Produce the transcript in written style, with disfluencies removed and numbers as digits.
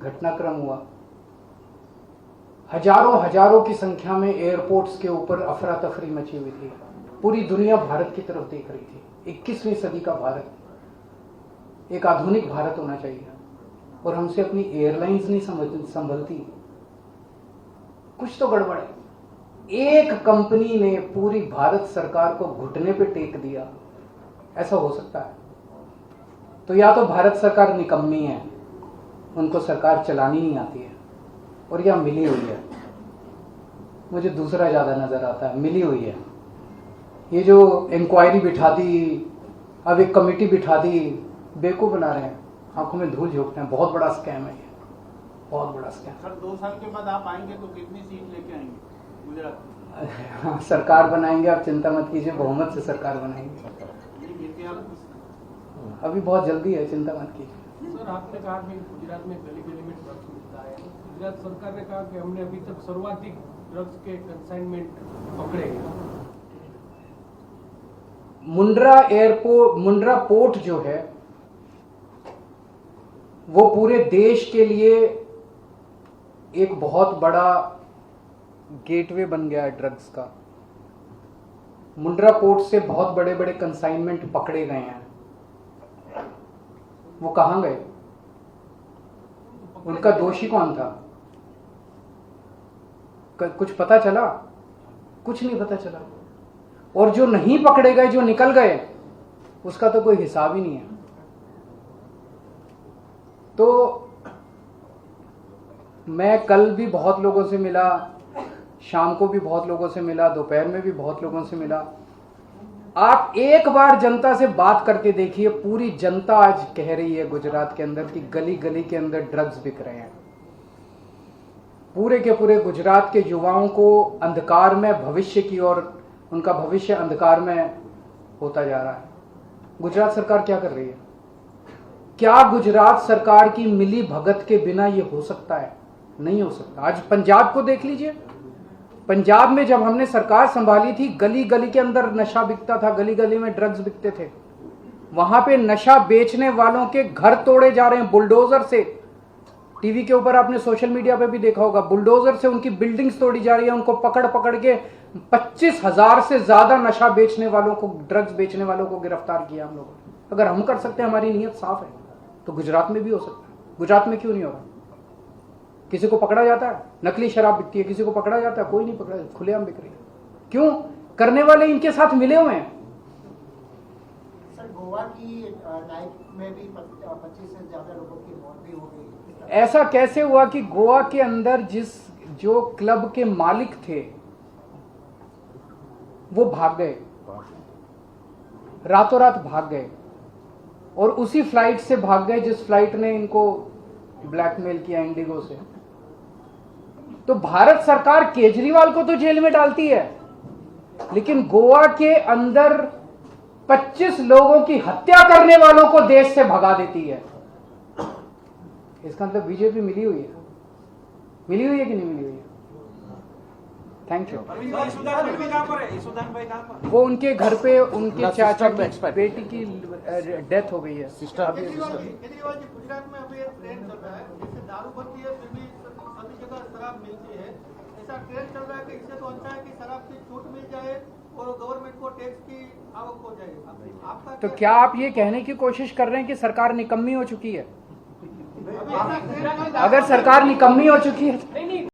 घटनाक्रम हुआ, हजारों हजारों की संख्या में एयरपोर्ट्स के ऊपर अफरा तफरी मची हुई थी। पूरी दुनिया भारत की तरफ देख रही थी। 21वीं सदी का भारत एक आधुनिक भारत होना चाहिए, और हमसे अपनी एयरलाइंस नहीं संभलती। कुछ तो गड़बड़ है। एक कंपनी ने पूरी भारत सरकार को घुटने पे टेक दिया, ऐसा हो सकता है? तो या तो भारत सरकार निकम्मी है, उनको सरकार चलानी नहीं आती है, और या मिली हुई है। मुझे दूसरा ज्यादा नजर आता है, मिली हुई है। ये जो इंक्वायरी बिठा दी, अब एक कमेटी बिठा दी, बेवकूफ बना रहे हैं, आंखों में धूल झोंकते हैं। बहुत बड़ा स्कैम है ये, बहुत बड़ा स्कैम। सर 2 साल के बाद आप आएंगे तो कितनी सीट लेके आएंगे गुजरात में? सरकार बनाएंगे, आप चिंता मत कीजिए, बहुमत से सरकार बनाएंगे। अभी बहुत जल्दी है, चिंता मत कीजिए। सर आपने कहा कि गुजरात में गली गली में ड्रग्स मिलता है। गुजरात सरकार ने कहा कि हमने अभी तक सर्वाधिक ड्रग्स के कंसाइनमेंट पकड़े हैं। मुंड्रा पोर्ट जो है वो पूरे देश के लिए एक बहुत बड़ा गेटवे बन गया है ड्रग्स का। मुंड्रा पोर्ट से बहुत बड़े बड़े कंसाइनमेंट पकड़े गए हैं। वो कहां गए? उनका दोषी कौन था? कुछ पता चला? कुछ नहीं पता चला। और जो नहीं पकड़े गए, जो निकल गए, उसका तो कोई हिसाब ही नहीं है। तो मैं कल भी बहुत लोगों से मिला, शाम को भी बहुत लोगों से मिला, दोपहर में भी बहुत लोगों से मिला। आप एक बार जनता से बात करके देखिए, पूरी जनता आज कह रही है गुजरात के अंदर कि गली गली के अंदर ड्रग्स बिक रहे हैं। पूरे के पूरे गुजरात के युवाओं को अंधकार में भविष्य की ओर, उनका भविष्य अंधकार में होता जा रहा है। गुजरात सरकार क्या कर रही है? क्या गुजरात सरकार की मिली भगत के बिना ये हो सकता है? नहीं हो सकता। आज पंजाब को देख लीजिए। पंजाब में जब हमने सरकार संभाली थी, गली गली के अंदर नशा बिकता था, गली गली में ड्रग्स बिकते थे। वहां पे नशा बेचने वालों के घर तोड़े जा रहे हैं बुलडोजर से। टीवी के ऊपर आपने, सोशल मीडिया पे भी देखा होगा, बुलडोजर से उनकी बिल्डिंग्स तोड़ी जा रही है। उनको पकड़ पकड़ के 25,000 से ज्यादा नशा बेचने वालों को, ड्रग्स बेचने वालों को गिरफ्तार किया हम लोगों ने। अगर हम कर सकते हैं, हमारी नीयत साफ है, तो गुजरात में भी हो सकता है। गुजरात में क्यों नहीं होगा? किसी को पकड़ा जाता है? नकली शराब बिकती है, किसी को पकड़ा जाता है? कोई नहीं पकड़ा, खुलेआम बिक रही है। क्यों? करने वाले इनके साथ मिले हुए हैं। सर गोवा की नाइट में भी 25 से ज्यादा लोगों की मौत भी हो गई। ऐसा कैसे हुआ कि गोवा के अंदर जो क्लब के मालिक थे वो भाग गए, रातों रात भाग गए, और उसी फ्लाइट से भाग गए जिस फ्लाइट ने इनको ब्लैकमेल किया, इंडिगो से। तो भारत सरकार केजरीवाल को तो जेल में डालती है, लेकिन गोवा के अंदर 25 लोगों की हत्या करने वालों को देश से भगा देती है। इसका मतलब बीजेपी मिली हुई है। मिली हुई है कि नहीं मिली हुई है? Thank you. वो उनके घर पे उनके चाचा की बेटी की डेथ हो गई है। सिस्टर केजरीवाल जी, गुजरात में अभी एक ट्रेंड चल रहा है, जिससे दारू बनती है फिर भी सभी जगह शराब मिलती है। ऐसा ट्रेंड चल रहा है कि इससे तो अच्छा है कि शराब की छूट मिल जाए और गवर्नमेंट को टैक्स की आवक हो जाए। आपका तो क्या आप ये कहने की कोशिश कर रहे हैं कि सरकार निकम्मी हो चुकी है? अगर सरकार निकम्मी हो चुकी है